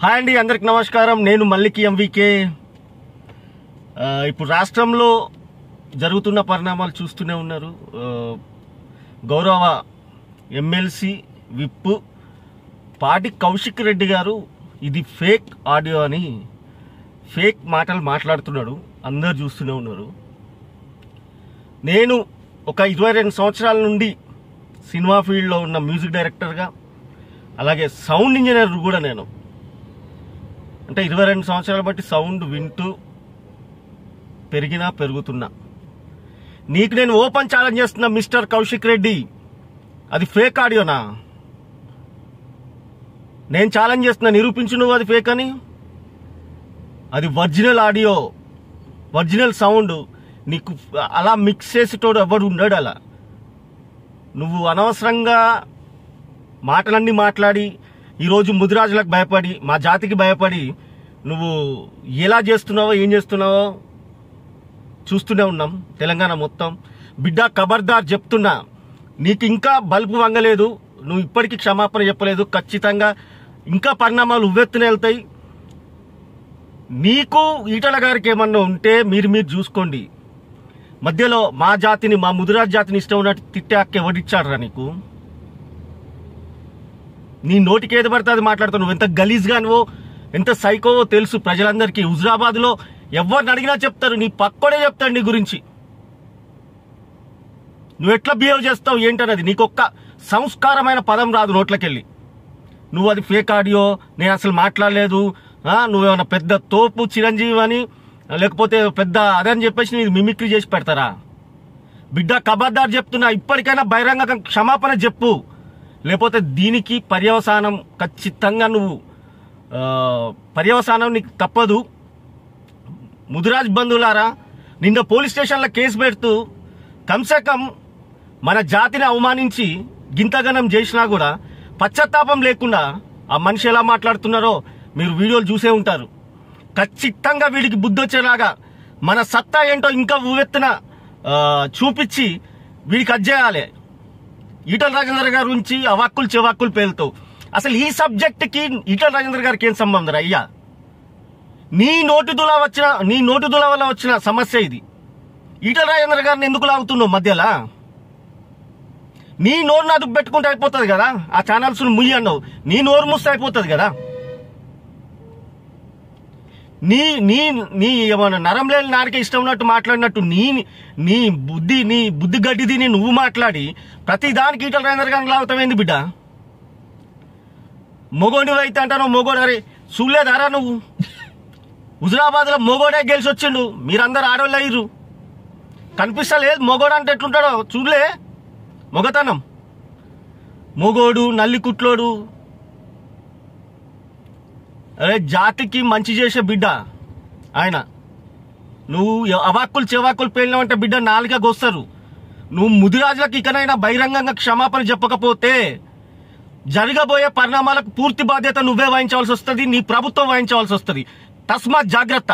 Hi అండి, అందరికి నమస్కారం. నేను మల్లికి ఎంవికే. ఇప్పుడు రాష్ట్రంలో జరుగుతున్న పరిణామాలు చూస్తూనే ఉన్నారు. గౌరవ ఎమ్మెల్సీ విప్ పాటి కౌశిక్ రెడ్డి గారు ఇది ఫేక్ ఆడియో అని ఫేక్ మాటలు మాట్లాడుతున్నాడు. అందరు చూస్తూనే ఉన్నారు. నేను ఒక 22 సంవత్సరాల నుండి సినిమా ఫీల్డ్లో ఉన్న మ్యూజిక్ డైరెక్టర్గా, అలాగే సౌండ్ ఇంజనీర్ కూడా. నేను అంటే 22 సంవత్సరాలు బట్టి సౌండ్ వింటూ పెరుగుతున్నా. నీకు నేను ఓపెన్ ఛాలెంజ్ చేస్తున్నా మిస్టర్ కౌశిక్ రెడ్డి, అది ఫేక్ ఆడియోనా? నేను ఛాలెంజ్ చేస్తున్నా, నిరూపించు నువ్వు అది ఫేక్ అని. అది ఒరిజినల్ ఆడియో, ఒరిజినల్ సౌండ్. నీకు అలా మిక్స్ చేసేటోడు ఎవడు ఉండడు. అలా నువ్వు అనవసరంగా మాటలన్నీ మాట్లాడి ఈరోజు ముదిరాజులకు భయపడి, మా జాతికి భయపడి నువ్వు ఎలా చేస్తున్నావో, ఏం చేస్తున్నావో చూస్తూనే ఉన్నాం తెలంగాణ మొత్తం. బిడ్డ ఖబర్దార్ చెప్తున్నా, నీకు ఇంకా బల్బు వంగలేదు, నువ్వు ఇప్పటికీ క్షమాపణ చెప్పలేదు. ఖచ్చితంగా ఇంకా పరిణామాలు ఉవ్వెత్తున వెళ్తాయి. నీకు ఈటల గారికి ఏమన్నా ఉంటే మీరు చూసుకోండి. మధ్యలో మా జాతిని, మా ముదిరాజ్ జాతిని ఇష్టం ఉన్నట్టు తిట్టే హక్కు ఎవరిచ్చాడురా నీకు? నీ నోటికి ఏది పడితే అది మాట్లాడుతావు. నువ్వు ఎంత గలీజ్గా, నువ్వు ఎంత సైకోవో తెలుసు ప్రజలందరికీ. హుజురాబాద్లో ఎవరిని అడిగినా చెప్తారు, నీ పక్కోడే చెప్తాడు నీ గురించి. నువ్వు ఎట్లా బిహేవ్ చేస్తావు ఏంటన్నది. నీకొక్క సంస్కారమైన పదం రాదు నోట్లకెళ్ళి. నువ్వు అది ఫేక్ ఆడియో, నేను అసలు మాట్లాడలేదు, నువ్వేమన్నా పెద్ద తోపు చిరంజీవి అని, లేకపోతే పెద్ద అదని చెప్పేసి నీది మిమిక్రీ చేసి పెడతారా? బిడ్డ ఖబర్దార్ చెప్తున్నా, ఇప్పటికైనా బహిరంగ క్షమాపణ చెప్పు. లేకపోతే దీనికి పర్యవసానం ఖచ్చితంగా పర్యవసానం నీకు తప్పదు. ముదిరాజ్ బంధువులారా, నిన్న పోలీస్ స్టేషన్లో కేసు పెడుతూ కమ్సే మన జాతిని అవమానించి గింతగనం చేసినా కూడా పశ్చాత్తాపం లేకుండా ఆ మనిషి ఎలా మాట్లాడుతున్నారో మీరు వీడియోలు చూసే ఉంటారు. ఖచ్చితంగా వీడికి బుద్ధి వచ్చేలాగా మన సత్తా ఏంటో ఇంకా ఉవ్వెత్తున చూపించి వీడికి అజ్జేయాలి. ఈటల రాజేందర్ గారి గురించి అవాక్కులు చెవాక్కులు పేలుతావు. అసలు ఈ సబ్జెక్ట్కి ఈటల రాజేందర్ గారికి ఏం సంబంధం అయ్యా? నీ నోటి దుల వల్ల వచ్చిన సమస్య ఇది. ఈటల రాజేందర్ గారిని ఎందుకు లాగుతున్నావు మధ్యలో? నీ నోరుని అదుపు పెట్టుకుంటే అయిపోతుంది కదా. ఆ ఛానల్స్ ముయ్యి అన్నావు, నీ నోరు మూస్తే అయిపోతుంది కదా. నీ ఏమన్నా నరం లేని నారికే ఇష్టం ఉన్నట్టు మాట్లాడినట్టు నీ బుద్ధి గడ్డిది నువ్వు మాట్లాడి ప్రతి దానికి ఈటల రాజేందర్ గారిని లాగుతావేంది బిడ్డ? మొగోడివి అయితే అంటాను, మొగోడు. అరే చూడలేదారా నువ్వు? హుజురాబాద్లో మొగోడే గెలిచి వచ్చిండు, మీరందరూ ఆడవాళ్ళు అయ్యారు. కనిపిస్తలేదు మొగోడు అంటే ఎట్లుంటాడో చూడలే. మొగతనం, మొగోడు, నల్లి కుట్లోడు. అరే జాతికి మంచి చేసే బిడ్డ ఆయన. నువ్వు అవాక్కులు చెవాక్కులు పేలినావంటే బిడ్డ నాలుగకి వస్తారు. నువ్వు ముదిరాజులకు ఇకనైనా బహిరంగంగా క్షమాపణ చెప్పకపోతే జరగబోయే పరిణామాలకు పూర్తి బాధ్యత నువ్వే వహించవలసి వస్తుంది, నీ ప్రభుత్వం వహించవలసి వస్తుంది. తస్మాత్ జాగ్రత్త.